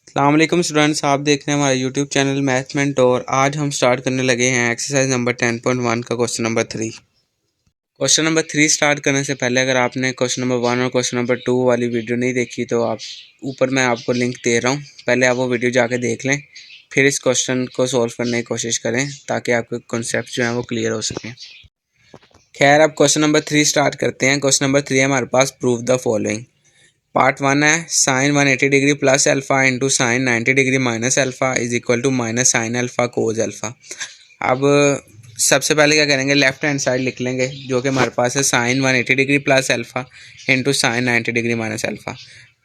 अस्सलाम वालेकुम स्टूडेंट्स, आप देख रहे हैं हमारे यूट्यूब चैनल मैथ मेंटोर। आज हम स्टार्ट करने लगे हैं एक्सरसाइज नंबर 10.1 का question number 3। Question number 3 start करने से पहले अगर आपने क्वेश्चन नंबर 1 और क्वेश्चन नंबर 2 वाली वीडियो नहीं देखी तो आप ऊपर मैं आपको लिंक दे रहा हूँ, पहले आप वो वीडियो जाके देख लें, फिर इस क्वेश्चन को सॉल्व करने की कोशिश करें ताकि आपके कॉन्सेप्ट जो हैं वो क्लियर हो सकें। खैर, अब क्वेश्चन नंबर 3 स्टार्ट करते हैं। क्वेश्चन नंबर 3 है हमारे पास, प्रूव द फॉलोइंग। पार्ट 1 है sine 180 degree plus alpha into sine 90 degree minus alpha is equal to minus sine alpha cos alpha. अब सबसे पहले क्या करेंगे, लेफ्ट हैंड साइड लिख लेंगे जो कि हमारे पास है sine 180 degree plus alpha into sine 90 degree minus alpha.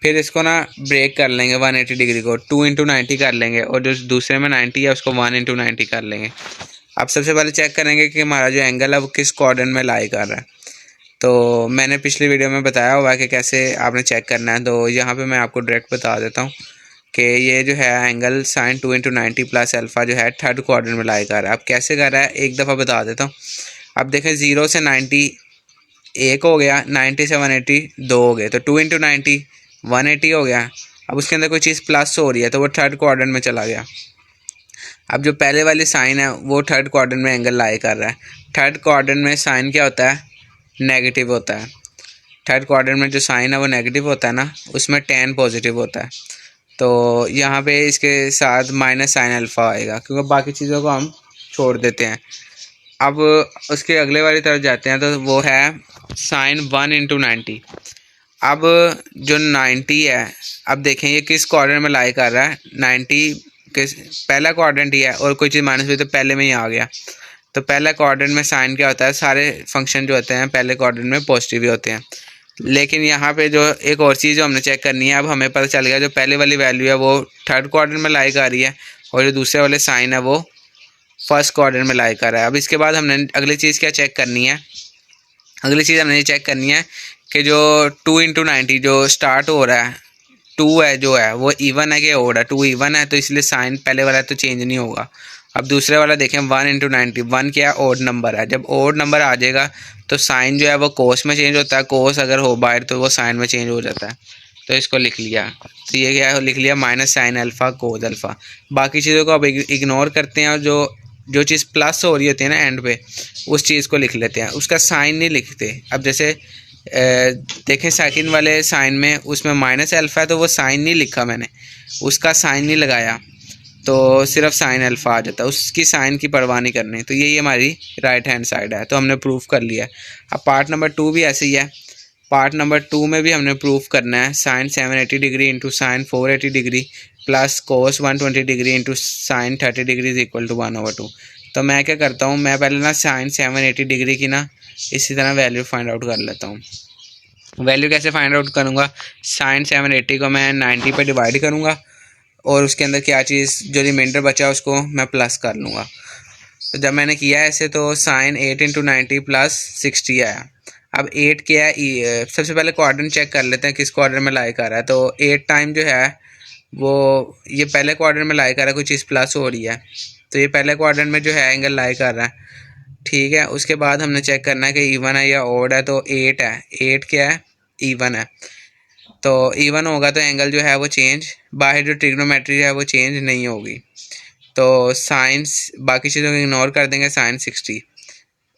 फिर इसको ना ब्रेक कर लेंगे, 180 डिग्री को 2 इंटू 90 कर लेंगे और जो दूसरे में 90 है उसको 1 इंटू 90 कर लेंगे। अब सबसे पहले चेक करेंगे कि हमारा जो एंगल है वो किस क्वाड्रेंट में लाई कर रहा है। तो मैंने पिछली वीडियो में बताया हुआ है कि कैसे आपने चेक करना है, तो यहाँ पे मैं आपको डायरेक्ट बता देता हूँ कि ये जो है angle sine 2 into 90 plus alpha जो है थर्ड क्वाड्रेंट में लाई कर रहा है। अब कैसे कर रहा है एक दफ़ा बता देता हूँ। अब देखें 0 से 90 एक हो गया, 90 से 180 दो हो गए, तो 2 इंटू 90 180 हो गया। अब उसके अंदर कोई चीज़ प्लस हो रही है तो वो थर्ड क्वाड्रेंट में चला गया। अब जो पहले वाली साइन है वो थर्ड क्वाड्रेंट में एंगल लाई कर रहा है। थर्ड क्वाड्रेंट में साइन क्या होता है, नेगेटिव होता है। थर्ड क्वाड्रेंट में जो साइन है वो नेगेटिव होता है ना, उसमें tan पॉजिटिव होता है। तो यहाँ पे इसके साथ माइनस साइन अल्फ़ा आएगा क्योंकि बाकी चीज़ों को हम छोड़ देते हैं। अब उसके अगले वाली तरफ जाते हैं तो वो है साइन 1 इंटू 90। अब जो 90 है, अब देखें ये किस क्वाड्रेंट में लाई कर रहा है, 90 के पहला क्वाड्रेंट ही है और कोई चीज़ माइनस हुई तो पहले में ही आ गया। तो पहला क्वाड्रेंट में साइन क्या होता है, सारे फंक्शन जो होते हैं पहले क्वाड्रेंट में पॉजिटिव ही होते हैं। लेकिन यहाँ पे जो एक और चीज़ जो हमने चेक करनी है, अब हमें पता चल गया जो पहले वाली वैल्यू है वो थर्ड क्वाड्रेंट में लाई कर रही है और जो दूसरे वाले साइन है वो फर्स्ट क्वाड्रेंट में लाई कर रहा है। अब इसके बाद हमने अगली चीज़ क्या चेक करनी है, अगली चीज़ हमने ये चेक करनी है कि जो 2 इंटू 90 जो स्टार्ट हो रहा है, 2 है जो है वो इवन है कि ओड है, 2 इवन है तो इसलिए साइन पहले वाला तो चेंज नहीं होगा। अब दूसरे वाला देखें 1 इंटू 90, 1 क्या है, ओड नंबर है। जब ओड नंबर आ जाएगा तो साइन जो है वो कोस में चेंज होता है, कोस अगर हो बाहर तो वो साइन में चेंज हो जाता है। तो इसको लिख लिया, तो ये क्या है, लिख लिया minus sine alpha cos alpha. बाकी चीज़ों को अब इग्नोर करते हैं और जो जो चीज़ प्लस हो रही होती है ना एंड पे, उस चीज़ को लिख लेते हैं, उसका साइन नहीं लिखते। अब जैसे देखें सेकंड वाले साइन में उसमें माइनस अल्फ़ा है तो वो साइन नहीं लिखा मैंने, उसका साइन नहीं लगाया तो सिर्फ साइन अल्फ़ा आ जाता है, उसकी साइन की परवाह नहीं करनी। तो यही हमारी राइट हैंड साइड है, तो हमने प्रूफ कर लिया। अब पार्ट नंबर 2 भी ऐसे ही है। पार्ट नंबर 2 में भी हमने प्रूफ करना है sine 780 degree into sine 480 degree plus cos 120 degree into sine 30 degree is equal to 1/2। तो मैं क्या करता हूँ, मैं पहले ना साइन 780 डिग्री की ना इसी तरह वैल्यू फाइंड आउट कर लेता हूँ। वैल्यू कैसे फाइंड आउट करूँगा, साइन 780 को मैं 90 पे डिवाइड करूँगा और उसके अंदर क्या चीज़ जो रिमाइंडर बचा उसको मैं प्लस कर लूँगा। तो जब मैंने किया ऐसे तो साइन 8 इंटू 90 प्लस 60 आया। अब 8 क्या है, सबसे पहले क्वाड्रेंट चेक कर लेते हैं किस क्वाड्रेंट में लाई कर रहा है। तो 8 टाइम जो है वो ये पहले क्वाड्रेंट में लाई कर रहा है, कोई चीज़ प्लस हो रही है तो ये पहले क्वाड्रेंट में जो है एंगल लाई कर रहा है, ठीक है। उसके बाद हमने चेक करना है कि इवन है या ऑड है, तो 8 है, 8 क्या है, इवन है। तो इवन होगा तो एंगल जो है वो चेंज, बाहर जो ट्रिग्नोमेट्री है वो चेंज नहीं होगी। तो साइंस बाकी चीज़ों को इग्नोर कर देंगे, साइन 60।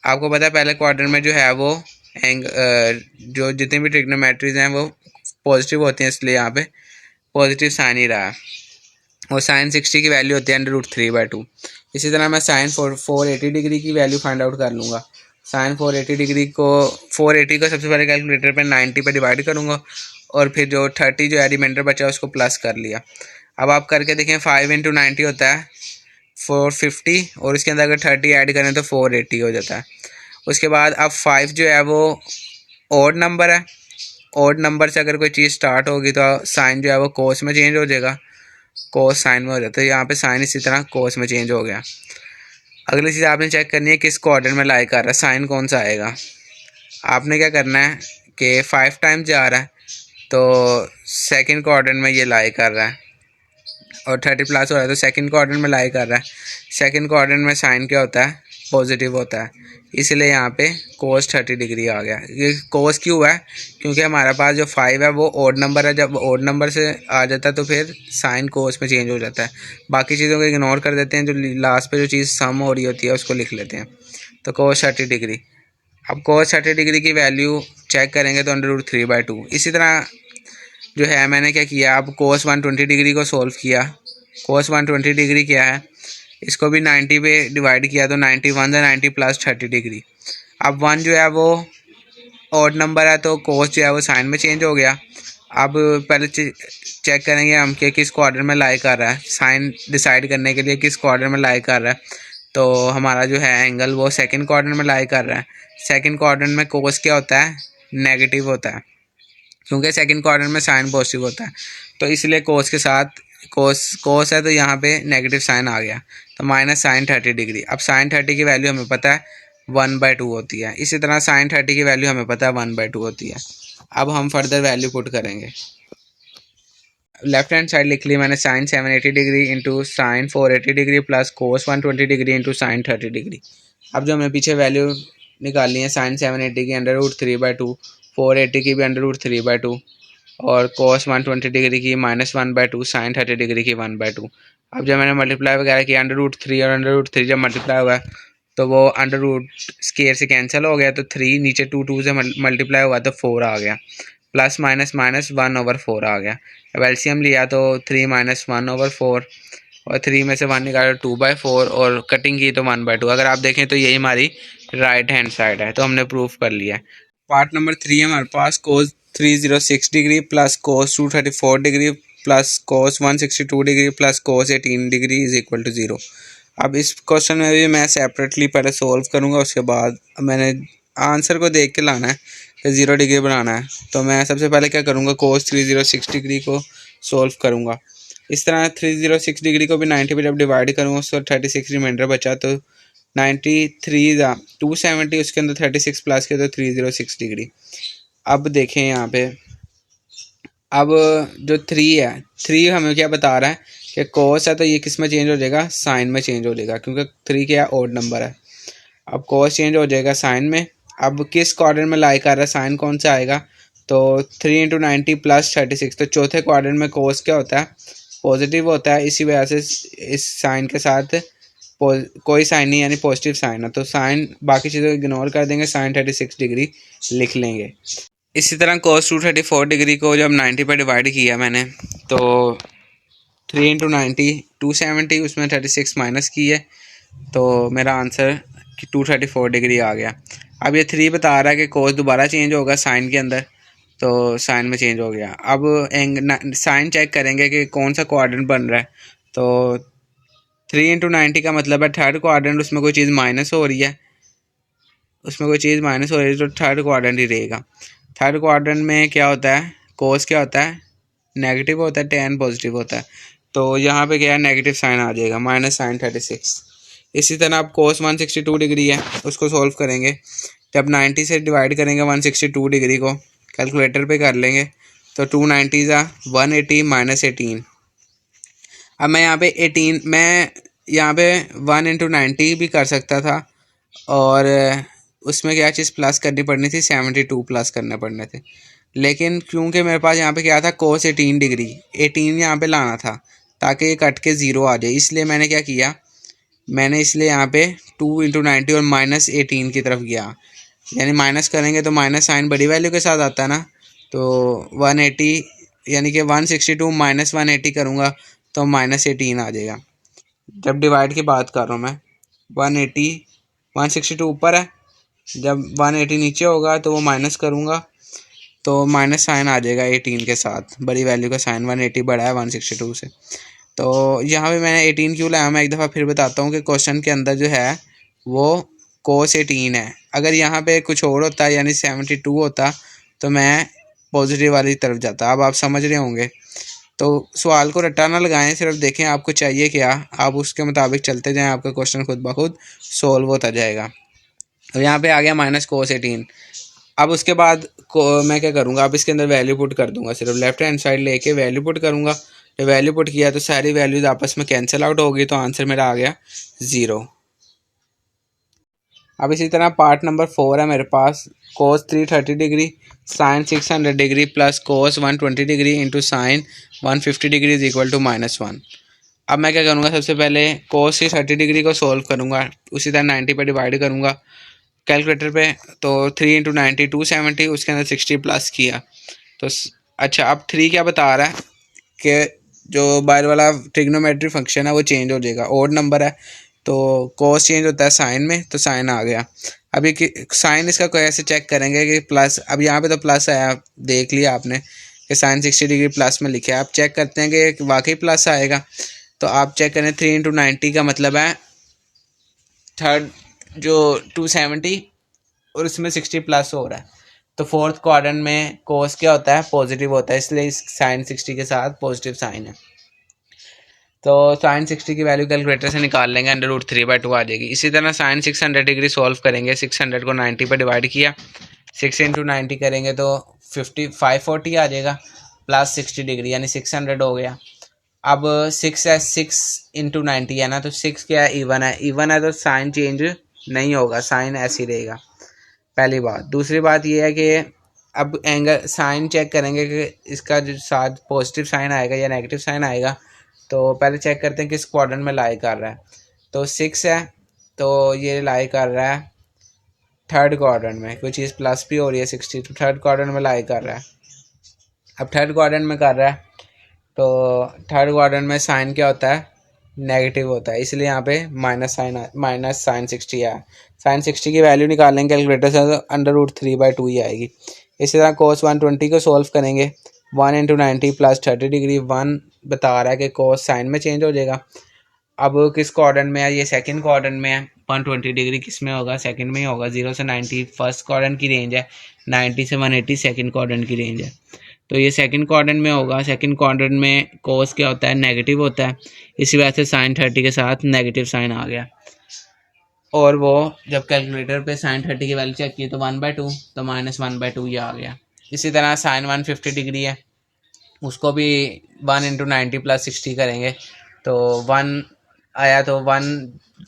आपको पता है पहले क्वाड्रेंट में जो है वो जो जितनी भी ट्रिग्नोमेट्रीज हैं वो पॉजिटिव होती हैं, इसलिए यहाँ पे पॉजिटिव साइन ही रहा है और साइन 60 की वैल्यू होती है √3/2। इसी तरह मैं साइन 480 डिग्री की वैल्यू फाइंड आउट कर लूँगा। साइन 480 डिग्री को 480 को सबसे पहले कैलकुलेटर पे 90 पे डिवाइड करूँगा और फिर जो 30 जो रिमाइंडर बचा उसको प्लस कर लिया। अब आप करके देखें 5 इंटू 90 होता है 450 और इसके अंदर अगर 30 ऐड करें तो 480 हो जाता है। उसके बाद अब 5 जो है वो ऑड नंबर है, ऑड नंबर से अगर कोई चीज़ स्टार्ट होगी तो साइन जो है वो कोस में चेंज हो जाएगा, कोस साइन में हो जाता है। यहाँ पे साइन इसी तरह कोस में चेंज हो गया। अगली चीज़ आपने चेक करनी है किस क्वाड्रेंट में लाई कर रहा है, साइन कौन सा आएगा। आपने क्या करना है कि 5 टाइम्स जा रहा है तो सेकंड क्वाड्रेंट में ये लाई कर रहा है और 30 प्लस हो रहा है तो सेकंड क्वाड्रेंट में लाई कर रहा है। सेकंड क्वाड्रेंट में साइन क्या होता है, पॉजिटिव होता है, इसलिए यहाँ पे कोस 30 डिग्री आ गया। ये कोस क्यों है? क्योंकि हमारे पास जो 5 है वो ओड नंबर है, जब ओड नंबर से आ जाता है तो फिर साइन कोस में चेंज हो जाता है। बाकी चीज़ों को इग्नोर कर देते हैं, जो लास्ट पे जो चीज़ सम हो रही होती है उसको लिख लेते हैं। तो कोस 30 डिग्री, अब कोस 30 डिग्री की वैल्यू चेक करेंगे तो √3/2। इसी तरह जो है मैंने क्या किया, अब कोस 120 डिग्री को सोल्व किया। कोस 120 डिग्री क्या है, इसको भी 90 पे डिवाइड किया तो 91 से 90 प्लस 30 डिग्री। अब 1 जो है वो ऑड नंबर है तो कोस जो है वो साइन में चेंज हो गया। अब पहले चेक करेंगे हम कि किस क्वाड्रेंट में लाई कर रहा है, साइन डिसाइड करने के लिए किस क्वाड्रेंट में लाई कर रहा है। तो हमारा जो है एंगल वो सेकंड क्वाड्रेंट में लाई कर रहा है। सेकंड क्वाड्रेंट में कोस क्या होता है, नेगेटिव होता है, क्योंकि सेकंड क्वाड्रेंट में साइन पॉजिटिव होता है। तो इसलिए कोस के साथ कोस है तो यहाँ पे नेगेटिव साइन आ गया, तो माइनस साइन 30 डिग्री। अब साइन 30 की वैल्यू हमें पता है 1/2 होती है, इसी तरह साइन 30 की वैल्यू हमें पता है 1/2 होती है। अब हम फर्दर वैल्यू पुट करेंगे। लेफ्ट हैंड साइड लिख ली मैंने, sine 780 degree into sine 480 degree plus cos 120 degree into sine 30 degree. अब जो हमने पीछे वैल्यू निकालनी है, साइन 780 की √3/2, 480 की भी √3/2 और कोस 120 डिग्री की -1/2, साइन 30 डिग्री की 1/2। अब जब मैंने मल्टीप्लाई वगैरह किया √3 और √3 जब मल्टीप्लाई हुआ तो वो अंडर रूट स्केयर से कैंसिल हो गया, तो 3 नीचे 2 से मल्टीप्लाई हुआ तो 4 आ गया, प्लस माइनस माइनस 1/4 आ गया। अब एलसीएम लिया तो 3 - 1/4 और 3 में से 1 निकाला 2/4 और कटिंग की तो 1/2। अगर आप देखें तो यही हमारी राइट हैंड साइड है, तो हमने प्रूफ कर लिया। पार्ट नंबर 3 हमारे पास cos 306 degree plus cos 234 degree plus cos 162 degree plus cos 18 degree is equal to 0। अब इस क्वेश्चन में भी मैं सेपरेटली पहले सोल्व करूंगा, उसके बाद मैंने आंसर को देख के लाना है कि 0 डिग्री बनाना है। तो मैं सबसे पहले क्या करूंगा, कोस 306 डिग्री को सोल्व करूंगा। इस तरह 306 डिग्री को भी 90 पे जब डिवाइड करूँगा उसको 36 रिमाइंडर बचा, तो 93 270, उसके अंदर 36 प्लस के तो 306 डिग्री। अब देखें यहाँ पे, अब जो 3 है, 3 हमें क्या बता रहा है कि कोस है तो ये किस में चेंज हो जाएगा, साइन में चेंज हो जाएगा, क्योंकि 3 क्या है, ओड नंबर है। अब कोस चेंज हो जाएगा साइन में। अब किस क्वाड्रेंट में लाई कर रहा है, साइन कौन सा आएगा, तो 3 × 90 प्लस 36, तो चौथे क्वाड्रेंट में कोस क्या होता है, पॉजिटिव होता है। इसी वजह से इस साइन के साथ कोई साइन नहीं, यानी पॉजिटिव साइन है, तो साइन बाकी चीज़ों को इग्नोर कर देंगे, साइन 36 डिग्री लिख लेंगे। इसी तरह कोस 234 डिग्री को जब 90 पे डिवाइड किया मैंने, तो 3 × 90 270, उसमें 36 माइनस की है, तो मेरा आंसर 234 डिग्री आ गया। अब ये 3 बता रहा है कि कोस दोबारा चेंज होगा साइन के अंदर, तो साइन में चेंज हो गया। अब साइन चेक करेंगे कि कौन सा क्वाड्रेंट बन रहा है, तो 3 × 90 का मतलब है थर्ड क्वाड्रेंट, उसमें कोई चीज़ माइनस हो रही है, तो थर्ड क्वाड्रेंट ही रहेगा। थर्ड क्वाड्रेंट में क्या होता है, कोस क्या होता है, नेगेटिव होता है, टेन पॉजिटिव होता है, तो यहाँ पे क्या है, नेगेटिव साइन आ जाएगा, माइनस साइन 36। इसी तरह अब कोस 162 डिग्री है, उसको सोल्व करेंगे। जब 90 से डिवाइड करेंगे 162 डिग्री को, कैलकुलेटर पे कर लेंगे, तो 2 90 180 - 18। अब मैं यहाँ पे 18, मैं यहाँ पे 1 × 90 भी कर सकता था, और उसमें क्या चीज़ प्लस करनी पड़नी थी, 72 प्लस करने पड़ने थे। लेकिन क्योंकि मेरे पास यहाँ पे क्या था, कोस 18 डिग्री, 18 यहाँ पे लाना था ताकि ये कट के 0 आ जाए, इसलिए मैंने क्या किया, मैंने इसलिए यहाँ पे 2 × 90 और -18 की तरफ गया, यानी माइनस करेंगे तो माइनस साइन बड़ी वैल्यू के साथ आता है ना, तो 180 यानी कि 162 - 180 करूँगा तो -18 आ जाएगा। जब डिवाइड की बात कर रहा हूँ मैं, 180 162 ऊपर है, जब 180 नीचे होगा तो वो माइनस करूँगा तो माइनस साइन आ जाएगा 18 के साथ, बड़ी वैल्यू का साइन, 180 बड़ा है 162 से। तो यहाँ पे मैंने 18 क्यों लाया, मैं एक दफ़ा फिर बताता हूँ कि क्वेश्चन के अंदर जो है वो कोस 18 है। अगर यहाँ पे कुछ और होता यानी 72 होता तो मैं पॉजिटिव वाली तरफ जाता। अब आप समझ रहे होंगे, तो सवाल को रट्टा ना लगाएं, सिर्फ देखें आपको चाहिए क्या, आप उसके मुताबिक चलते जाएं, आपका क्वेश्चन खुद ब खुद सोल्व होता जाएगा। तो यहाँ पे आ गया माइनस कोस 18। अब उसके बाद मैं क्या करूँगा, अब इसके अंदर वैल्यू पुट कर दूंगा, सिर्फ लेफ्ट हैंड साइड लेके वैल्यू पुट करूँगा। जब वैल्यू पुट किया तो सारी वैल्यूज़ आपस में कैंसिल आउट होगी, तो आंसर मेरा आ गया 0। अब इसी तरह पार्ट नंबर 4 है मेरे पास, cos 330 degree sine 600 degree plus cos 120 degree into sine 150 degree is equal to -1। अब मैं क्या करूँगा, सबसे पहले कोस 330 डिग्री को सोल्व करूँगा, उसी तरह 90 पे डिवाइड करूँगा कैलकुलेटर पे। तो 3 इंटू 90 270, उसके अंदर 60 प्लस किया तो अच्छा अब 3 क्या बता रहा है कि जो बाहर वाला ट्रिग्नोमेट्री फंक्शन है वो चेंज हो जाएगा, ओड नंबर है तो कोस चेंज होता है साइन में, तो साइन आ गया। अभी साइन इसका कैसे चेक करेंगे कि प्लस, अब यहाँ पे तो प्लस आया, देख लिया आपने कि साइन 60 डिग्री प्लस में लिखा है। आप चेक करते हैं कि वाकई प्लस आएगा, तो आप चेक करें 3 इंटू 90 का मतलब है थर्ड जो 270 और इसमें 60 प्लस हो रहा है, तो फोर्थ क्वाड्रेंट में कोस क्या होता है, पॉजिटिव होता है, इसलिए इस साइन 60 के साथ पॉजिटिव साइन है। तो साइन 60 की वैल्यू कैलकुलेटर से निकाल लेंगे, √3/2 आ जाएगी। इसी तरह साइन 600 डिग्री सॉल्व करेंगे, 600 को 90 पर डिवाइड किया, 6 इंटू 90 करेंगे तो 540 आ जाएगा प्लस 60 डिग्री यानी 600 हो गया। अब 6 है, 6 इंटू 90 है ना, तो 6 क्या है, इवन है, इवन है तो साइन चेंज नहीं होगा, साइन ऐसे ही रहेगा, पहली बात। दूसरी बात ये है कि अब एंगल साइन चेक करेंगे कि इसका जो साथ पॉजिटिव साइन आएगा या नेगेटिव साइन आएगा, तो पहले चेक करते हैं किस क्वाड्रेंट में लाई कर रहा है। तो 6 है तो ये लाई कर रहा है थर्ड क्वाड्रेंट में, कोई चीज़ प्लस भी हो रही है 60 तो थर्ड क्वाड्रेंट में लाई कर रहा है। अब थर्ड क्वाड्रेंट में कर रहा है तो थर्ड क्वाड्रेंट में साइन क्या होता है, नेगेटिव होता है, इसलिए यहाँ पे माइनस साइन 60 है। साइन 60 की वैल्यू निकालेंगे कैलकुलेटर से तो √3/2 ही आएगी। इसी तरह कोस 120 को सोल्व करेंगे, 1 इंटू 90 प्लस 30 डिग्री, 1 बता रहा है कि कोस साइन में चेंज हो जाएगा। अब किस क्वाड्रेंट में है, ये सेकंड क्वाड्रेंट में है, 120 डिग्री किस में होगा, सेकंड में ही होगा। 0 से 90 फर्स्ट क्वाड्रेंट की रेंज है, 90 से 180 सेकंड क्वाड्रेंट की रेंज है, तो ये सेकंड क्वाड्रेंट में होगा। सेकंड क्वाड्रेंट में कोस क्या होता है, नेगेटिव होता है, इसी वजह से साइन 30 के साथ नेगेटिव साइन आ गया। और वो जब कैलकुलेटर पे साइन 30 की वैल्यू चेक की तो 1/2, तो -1/2 ये आ गया। इसी तरह साइन 150 डिग्री है, उसको भी 1 इंटू 90 प्लस 60 करेंगे तो 1 आया, तो 1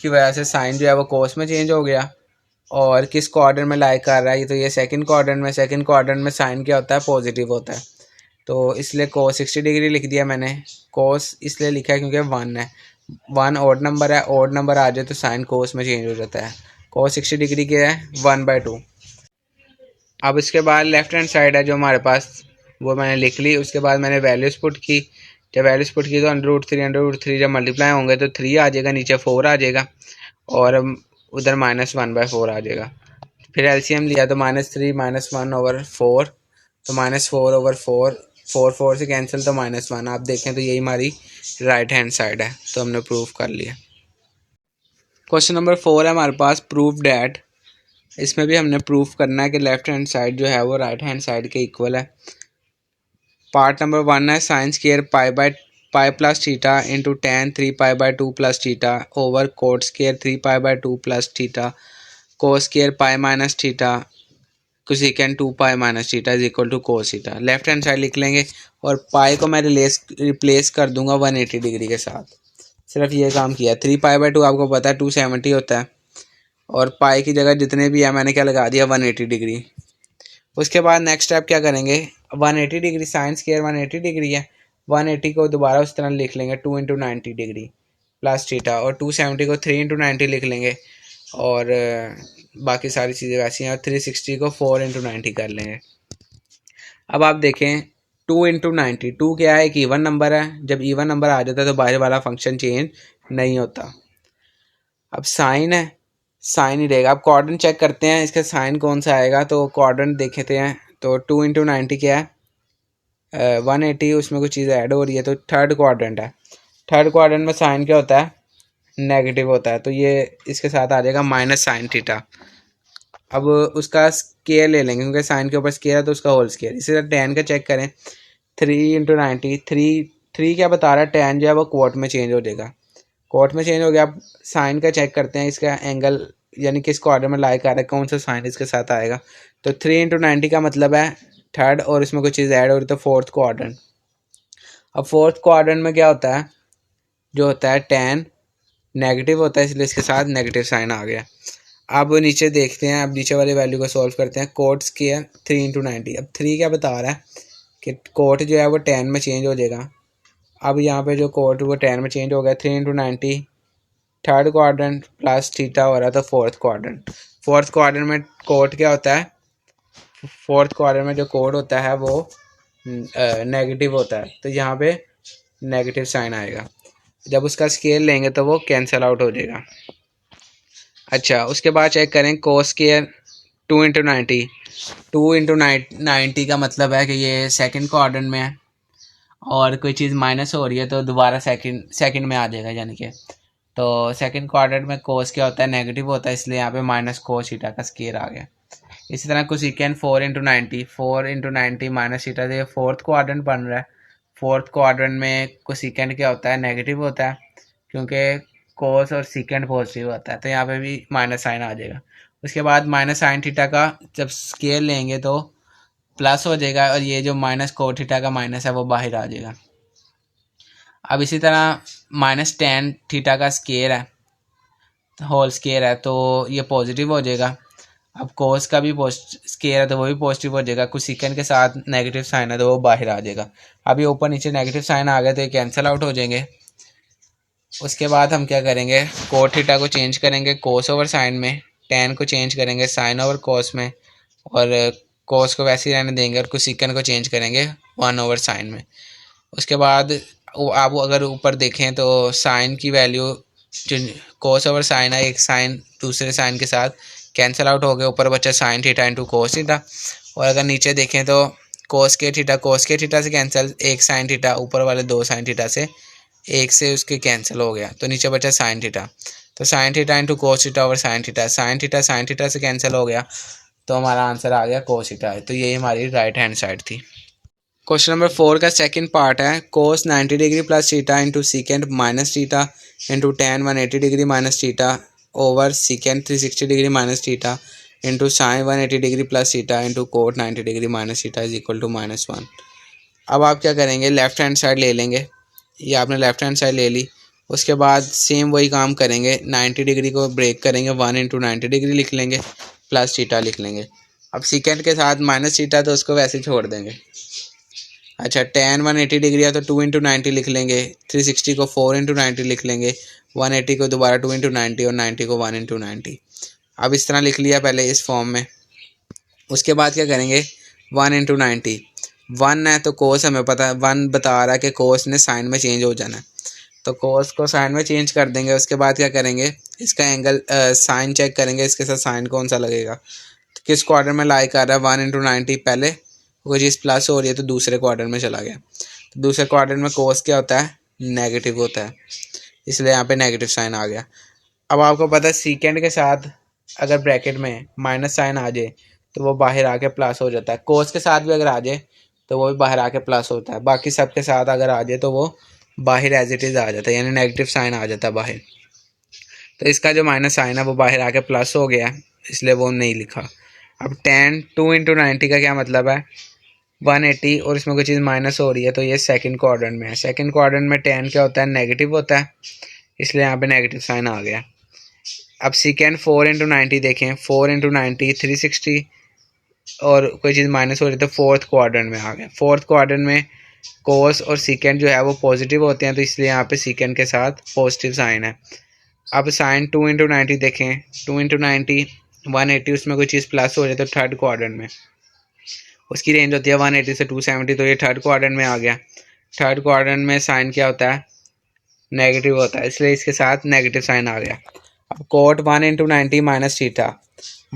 की वजह से साइन जो है वो कोस में चेंज हो गया। और किस क्वाड्रेंट में लाई कर रहा है, तो ये सेकंड क्वाड्रेंट में, सेकंड क्वाड्रेंट में साइन क्या होता है, पॉजिटिव होता है, तो इसलिए कोस 60 डिग्री लिख दिया मैंने। कोस इसलिए लिखा है क्योंकि 1 है, 1 ऑड नंबर है, ऑड नंबर आ जाए तो साइन कोस में चेंज हो जाता है। कोस 60 डिग्री क्या है, 1/2। अब इसके बाद लेफ्ट हैंड साइड है जो हमारे पास, वो मैंने लिख ली। उसके बाद मैंने वैल्यूज पुट की, जब वैल्यूज पुट की तो √3 जब मल्टीप्लाई होंगे तो 3 आ जाएगा, नीचे 4 आ जाएगा और उधर -1/4 आ जाएगा। फिर एलसीएम लिया तो -3 -1/4, तो -4/4, 4 से कैंसिल तो -1। आप देखें तो यही हमारी राइट हैंड साइड है, तो हमने प्रूव कर लिया। क्वेश्चन नंबर 4 है हमारे पास, प्रूव डैट। इसमें भी हमने प्रूफ करना है कि लेफ्ट हैंड साइड जो है वो राइट हैंड साइड के इक्वल है। पार्ट नंबर 1 है, sine square pi plus theta into tan 3π/2 plus theta over cot square 3π/2 plus theta cos square pi minus theta cosecant 2π minus theta is equal to cos theta. Left hand side लिख लेंगे और पाई को मैं replace कर दूंगा 180 degree के साथ, सिर्फ ये काम किया। 3π/2 आपको पता है 270 होता है, और पाई की जगह जितने भी है मैंने क्या लगा दिया, 180 डिग्री। उसके बाद नेक्स्ट स्टेप क्या करेंगे, 180 डिग्री, साइन स्क्वायर 180 डिग्री है, 180 को दोबारा उस तरह लिख लेंगे 2 इंटू 90 डिग्री प्लस थीटा, और 270 को 3 इंटू 90 लिख लेंगे, और बाकी सारी चीज़ें वैसी हैं, और 360 को 4 इंटू 90 कर लेंगे। अब आप देखें 2 इंटू 90, 2 क्या है, एक इवन नंबर है, जब इवन नंबर आ जाता है तो बाहर वाला फंक्शन चेंज नहीं होता। अब साइन है, साइन ही रहेगा। अब क्वाड्रेंट चेक करते हैं इसका साइन कौन सा आएगा, तो क्वाड्रेंट देखते हैं। तो 2 इंटू 90 क्या है, 180, उसमें कुछ चीज़ ऐड हो रही है, तो थर्ड क्वाड्रेंट है। थर्ड क्वाड्रेंट में साइन क्या होता है, नेगेटिव होता है, तो ये इसके साथ आ जाएगा माइनस साइन थीटा। अब उसका स्केयर ले लेंगे क्योंकि साइन के ऊपर स्केयर है तो उसका होल स्केयर। इसी तरह टेन का चेक करें, 3 इंटू 90, थ्री क्या बता रहा है, टेन जो है वो क्वार्ट में चेंज हो जाएगा, क्वार्ट में चेंज हो गया। अब साइन का चेक करते हैं, इसका एंगल यानी किस क्वाड्रेंट में लाई कर रहा है, कौन सा साइन इसके साथ आएगा। तो 3 इंटू 90 का मतलब है थर्ड, और इसमें कुछ चीज़ ऐड हो रही है तो फोर्थ क्वाड्रेंट। अब फोर्थ क्वाड्रेंट में क्या होता है, जो होता है टेन नेगेटिव होता है, इसलिए इसके साथ नेगेटिव साइन आ गया। अब नीचे देखते हैं, अब नीचे वाली वैल्यू को सॉल्व करते हैं। Coat square 3 × 90। अब 3 क्या बता रहा है कि कोट जो है वो 10 में चेंज हो जाएगा। अब यहाँ पे जो कोट वो 10 में चेंज हो गया। 3 × 90 थर्ड क्वाड्रेंट प्लस थीटा हो रहा था फोर्थ क्वाड्रेंट। फोर्थ क्वाड्रेंट में कोट क्या होता है, फोर्थ क्वाड्रेंट में जो कोड होता है वो नेगेटिव होता है, तो यहाँ पे नेगेटिव साइन आएगा। जब उसका स्केल लेंगे तो वो कैंसिल आउट हो जाएगा। अच्छा, उसके बाद चेक करें कोस स्क्वायर 2 × 90। 2 × 90 का मतलब है कि ये सेकंड क्वाड्रेंट में है और कोई चीज़ माइनस हो रही है तो दोबारा सेकंड में आ जाएगा, यानी कि तो सेकंड क्वाड्रेंट में कोस क्या होता है, नेगेटिव होता है, इसलिए यहाँ पे माइनस कोस थीटा का स्क्वायर आ गया। इसी तरह कोसेकेंट 4 × 90। 4 × 90 माइनस थीटा, तो ये फोर्थ क्वाड्रेंट बन रहा है। फोर्थ क्वाड्रेंट में कोसेकेंट क्या होता है, नेगेटिव होता है, क्योंकि कोस और सीकेंट पॉजिटिव होता है, तो यहाँ पे भी माइनस साइन आ जाएगा। उसके बाद माइनस साइन थीटा का जब स्केल लेंगे तो प्लस हो जाएगा, और ये जो माइनस कोट थीटा का माइनस है वो बाहर आ जाएगा। अब इसी तरह -tan थीटा का स्केयर है, होल स्केयर है, तो ये पॉजिटिव हो जाएगा। अब कोस का भी स्केयर है तो वो भी पॉजिटिव हो जाएगा। कुछ सेकंड के साथ नेगेटिव साइन है तो वो बाहर आ जाएगा। अभी ऊपर नीचे नेगेटिव साइन आ गए तो ये कैंसिल आउट हो जाएंगे। उसके बाद हम क्या करेंगे, कोट थीटा को चेंज करेंगे कोस ओवर साइन में, tan को चेंज करेंगे साइन ओवर कोस में, और कोस को वैसे ही रहने देंगे, और कुछ सेकंड को चेंज करेंगे 1 ओवर साइन में। उसके बाद आप अगर ऊपर देखें तो साइन की वैल्यू जो कोस ओवर साइन है, एक साइन दूसरे साइन के साथ कैंसिल आउट हो गया, ऊपर बचा sine theta into cos theta. और अगर नीचे देखें तो कोस के थीटा से कैंसिल, एक साइन थीटा ऊपर वाले दो साइन थीटा से एक से उसके कैंसिल हो गया, तो नीचे बचा साइन थीटा। तो sine theta into cos theta over sine theta से कैंसिल हो गया, तो हमारा आंसर आ गया कोस थीटा। तो यही हमारी राइट हैंड साइड थी। क्वेश्चन नंबर 4 का सेकंड पार्ट है, cos 90 degree plus theta into secant minus theta into tan 180 degree minus theta over secant 360 degree minus theta into sine 180 degree plus theta into cot 90 degree minus theta is equal to -1। अब आप क्या करेंगे, left hand side ले लेंगे। ये आपने left hand side ले ली। उसके बाद सेम वही काम करेंगे, 90 डिग्री को ब्रेक करेंगे, 1 × 90 डिग्री लिख लेंगे, प्लस थीटा लिख लेंगे। अब सीकेंट के साथ माइनस थीटा तो उसको वैसे छोड़ देंगे। अच्छा, tan 180 डिग्री है तो 2 × 90 लिख लेंगे, 360 को 4 × 90 लिख लेंगे, 180 को दोबारा 2 × 90 और 90 को 1 × 90। अब इस तरह लिख लिया पहले इस फॉर्म में। उसके बाद क्या करेंगे, 1 × 90, 1 है तो कोस हमें पता है, 1 बता रहा है कि कोस ने साइन में चेंज हो जाना है, तो कोस को साइन में चेंज कर देंगे। उसके बाद क्या करेंगे, इसका एंगल साइन चेक करेंगे, इसके साथ साइन कौन सा लगेगा, तो किस क्वार्टर में लाई कर रहा है, 1 × 90। पहले कोई चीज़ प्लस हो रही है तो दूसरे क्वार्टर में चला गया, तो दूसरे क्वार्टर में कोस क्या होता है, नेगेटिव होता है, इसलिए यहाँ पे नेगेटिव साइन आ गया। अब आपको पता है सीकेंड के साथ अगर ब्रैकेट में माइनस साइन आ जाए तो वो बाहर आके प्लस हो जाता है, कोस के साथ भी अगर आ जाए तो वो भी बाहर आके प्लस होता है, बाकी सब के साथ अगर आ जाए तो वो बाहर एज इट इज़ आ जाता है, यानी नेगेटिव साइन आ जाता है बाहर। तो इसका जो माइनस साइन है वो बाहर आके प्लस हो गया, इसलिए वो नहीं लिखा। अब tan 2 × 90 का क्या मतलब है, 180, और इसमें कोई चीज़ माइनस हो रही है तो ये सेकंड क्वाड्रेंट में है। सेकंड क्वाड्रेंट में tan क्या होता है, नेगेटिव होता है, इसलिए यहाँ पे नेगेटिव साइन आ गया। अब सीकेंड 4 × 90 देखें, 4 × 90 360, और कोई चीज़ माइनस हो रही है तो फोर्थ क्वाड्रेंट में आ गया। फोर्थ क्वाड्रेंट में कोस और सीकेंड जो है वो पॉजिटिव होते हैं, तो इसलिए यहाँ पे सीकेंड के साथ पॉजिटिव साइन है। अब साइन 2 × 90 देखें, 2 × 90 180, उसमें कोई चीज़ प्लस हो जाए तो थर्ड क्वाड्रेंट में, उसकी रेंज होती है 180 से 270, तो ये थर्ड क्वाड्रेंट में आ गया। थर्ड क्वाड्रेंट में साइन क्या होता है, नेगेटिव होता है, इसलिए इसके साथ नेगेटिव साइन आ गया। अब कोट 1 × 90 माइनस थीटा,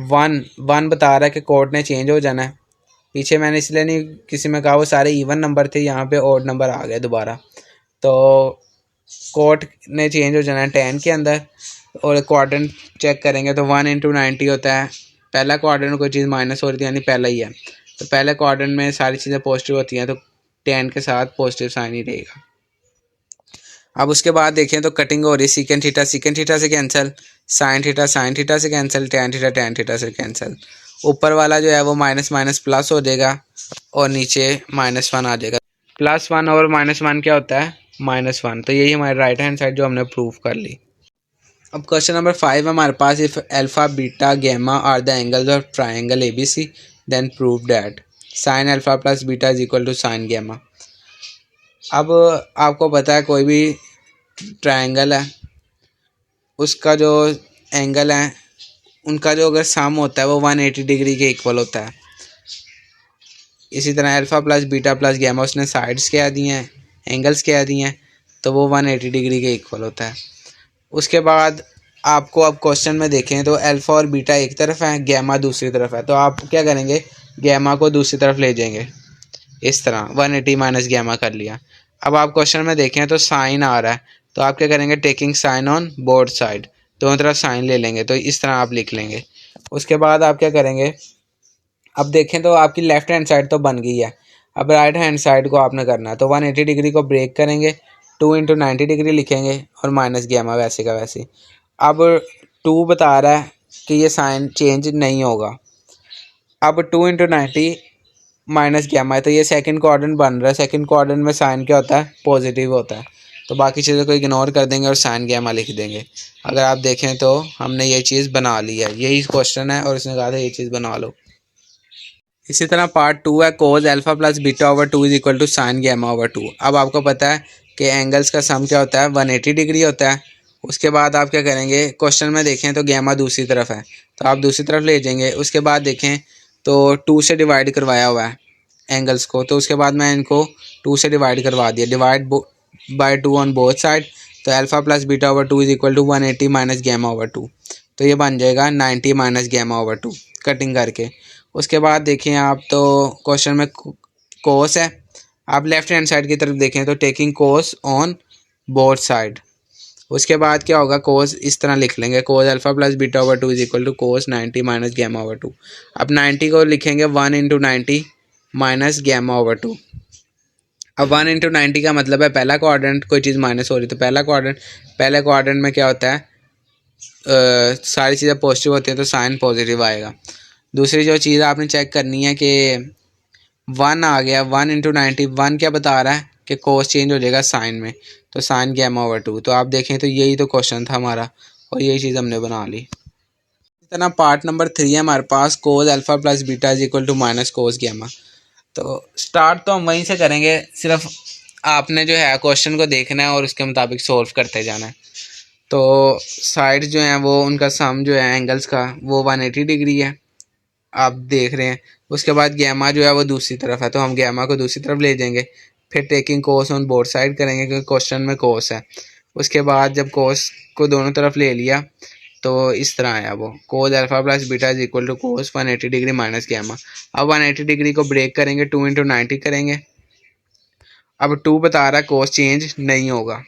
1 बता रहा है कि कोट ने चेंज हो जाना है। पीछे मैंने इसलिए नहीं किसी में कहा, वो सारे इवन नंबर थे, यहाँ पे ऑड नंबर आ गए दोबारा, तो कोट ने चेंज हो जाना है tan के अंदर। और क्वाड्रेंट चेक करेंगे तो 1 × 90 होता है, पहला क्वाड्रेंट कोई चीज़ माइनस हो रही थी यानी पहला ही है, तो पहले क्वाड्रेंट में सारी चीज़ें पॉजिटिव होती हैं, तो tan के साथ पॉजिटिव साइन ही रहेगा। अब उसके बाद देखें तो कटिंग हो रही है, सीकेंट थीटा से कैंसिल, साइन थीटा से कैंसिल, tan थीटा से कैंसिल। ऊपर वाला जो है वो माइनस माइनस प्लस हो जाएगा, और नीचे -1 आ जाएगा। +1 और -1 क्या होता है, -1। तो यही हमारी राइट हैंड साइड जो हमने प्रूव कर ली। अब क्वेश्चन नंबर 5 हमारे पास, if alpha beta gamma are the angles of triangle ABC then prove that sine alpha plus beta is equal to sine gamma. अब आपको पता है कोई भी ट्राइंगल है उसका जो एंगल है उनका जो अगर सम होता है वो 180 डिग्री के इक्वल होता है। इसी तरह alpha plus beta plus gamma उसने साइड्स क्या दिए हैं, एंगल्स क्या दिए हैं, तो वो 180 डिग्री के इक्वल होता है। उसके बाद आपको अब क्वेश्चन में देखें तो अल्फ़ा और बीटा एक तरफ है, गैमा दूसरी तरफ है, तो आप क्या करेंगे, गैमा को दूसरी तरफ ले जाएंगे। इस तरह 180 माइनस गैमा कर लिया। अब आप क्वेश्चन में देखें तो साइन आ रहा है, तो आप क्या करेंगे, taking sine on both side, दोनों तरफ साइन ले लेंगे, तो इस तरह आप लिख लेंगे। उसके बाद आप क्या करेंगे, अब देखें तो आपकी लेफ्ट हैंड साइड तो बन गई है, अब राइट हैंड साइड को आपने करना है, तो 180 डिग्री को ब्रेक करेंगे, 2 इंटू 90 डिग्री लिखेंगे और माइनस गैमा वैसे का वैसे। अब 2 बता रहा है कि ये साइन चेंज नहीं होगा। अब 2 इंटू 90 माइनस गैमा है, तो ये सेकंड क्वाड्रेंट बन रहा है, सेकंड क्वाड्रेंट में साइन क्या होता है, पॉजिटिव होता है, तो बाकी चीज़ों को इग्नोर कर देंगे और साइन गैमा लिख देंगे। अगर आप देखें तो हमने ये चीज़ बना ली है, यही क्वेश्चन है और इसने कहा था ये चीज़ बना लो। इसी तरह पार्ट 2 है, cos alpha plus beta over 2 is equal to sine gamma over 2। अब आपको पता है कि एंगल्स का सम क्या होता है, 180 डिग्री होता है। उसके बाद आप क्या करेंगे, क्वेश्चन में देखें तो गैमा दूसरी तरफ है, तो आप दूसरी तरफ ले जाएंगे। उसके बाद देखें तो 2 से डिवाइड करवाया हुआ है एंगल्स को, तो उसके बाद मैं इनको 2 से डिवाइड करवा दिया, divide by 2 on both side, तो alpha plus beta over 2 is equal to 180 minus gamma over 2, तो ये बन जाएगा 90 माइनस गैमा ओवर 2 कटिंग करके। उसके बाद देखें आप तो क्वेश्चन में कोस है, आप लेफ्ट हैंड साइड की तरफ देखें तो taking cos on both side. उसके बाद क्या होगा, कोस इस तरह लिख लेंगे, cos alpha plus beta over 2 is equal to cos 90 minus gamma over 2। अब 90 को लिखेंगे 1 इंटू 90 माइनस गैमा ओवर 2। अब 1 इंटू 90 का मतलब है पहला क्वाड्रेंट, कोई चीज़ माइनस हो रही तो पहले क्वाड्रेंट में क्या होता है, सारी चीज़ें पॉजिटिव होती हैं तो साइन पॉजिटिव आएगा। दूसरी जो चीज़ आपने चेक करनी है कि 1 आ गया, 1 इंटू 90, 1 क्या बता रहा है कि कोस चेंज हो जाएगा साइन में, तो साइन गैमा ओवर 2। तो आप देखें तो यही तो क्वेश्चन था हमारा और यही चीज़ हमने बना ली। इस तरह पार्ट नंबर 3 है हमारे पास, cos alpha plus beta is equal to minus cos gamma. तो स्टार्ट तो हम वहीं से करेंगे, सिर्फ आपने जो है क्वेश्चन को देखना है और उसके मुताबिक सोल्व करते जाना है। तो साइड जो हैं वो उनका सम जो है एंगल्स का वो 180 डिग्री है, आप देख रहे हैं। उसके बाद गैमा जो है वो दूसरी तरफ है, तो हम गैमा को दूसरी तरफ ले जाएंगे, फिर taking cos on both side करेंगे क्योंकि क्वेश्चन में कोस है। उसके बाद जब कोस को दोनों तरफ ले लिया तो इस तरह आया वो, cos alpha plus beta is equal to cos 180 degree minus gamma. अब 180 डिग्री को ब्रेक करेंगे, 2 इंटू 90 करेंगे। अब 2 बता रहा है कोस चेंज नहीं होगा।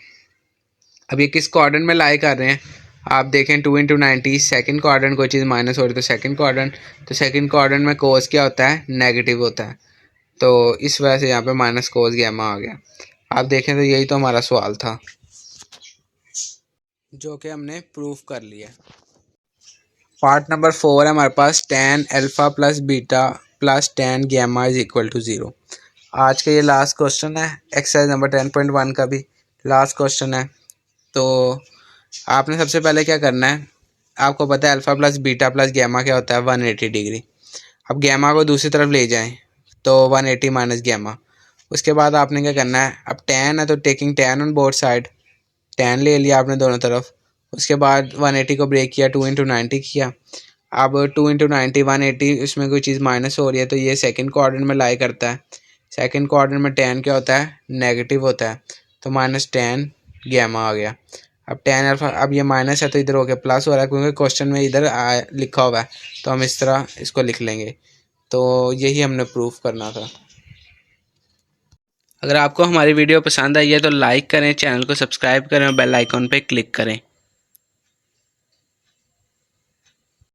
अब ये किस क्वाड्रेंट में लाई कर रहे हैं, आप देखें 2 इंटू 90 सेकेंड क्वाड्रेंट, कोई चीज़ माइनस हो रही तो सेकेंड क्वाड्रेंट, तो सेकेंड क्वाड्रेंट में कोस क्या होता है, नेगेटिव होता है, तो इस वजह से यहाँ पे माइनस कोस गैमा आ गया। आप देखें तो यही तो हमारा सवाल था जो कि हमने प्रूफ कर लिया। पार्ट नंबर 4 है हमारे पास, tan alpha plus beta plus tan gamma is equal to 0। आज का ये लास्ट क्वेश्चन है, एक्सरसाइज नंबर 10.1 का भी लास्ट क्वेश्चन है। तो आपने सबसे पहले क्या करना है, आपको पता है alpha plus beta plus gamma क्या होता है, 180 डिग्री। अब गैमा को दूसरी तरफ ले जाएं तो 180 माइनस गैमा। उसके बाद आपने क्या करना है, अब tan है तो taking tan on both side, tan ले लिया आपने दोनों तरफ। उसके बाद 180 को ब्रेक किया, 2 इंटू 90 किया। अब 2 इंटू 90 180, इसमें कोई चीज़ माइनस हो रही है तो ये सेकंड क्वाड्रेंट में लाई करता है। सेकंड क्वाड्रेंट में tan क्या होता है, नेगेटिव होता है, तो माइनस tan गैमा आ गया। अब tan अल्फा, अब ये माइनस है तो इधर हो गया प्लस हो रहा है क्योंकि क्वेश्चन में इधर लिखा हुआ है, तो हम इस तरह इसको लिख लेंगे। तो यही हमने प्रूफ करना था। अगर आपको हमारी वीडियो पसंद आई है तो लाइक करें, चैनल को सब्सक्राइब करें और बेल आइकॉन पे क्लिक करें।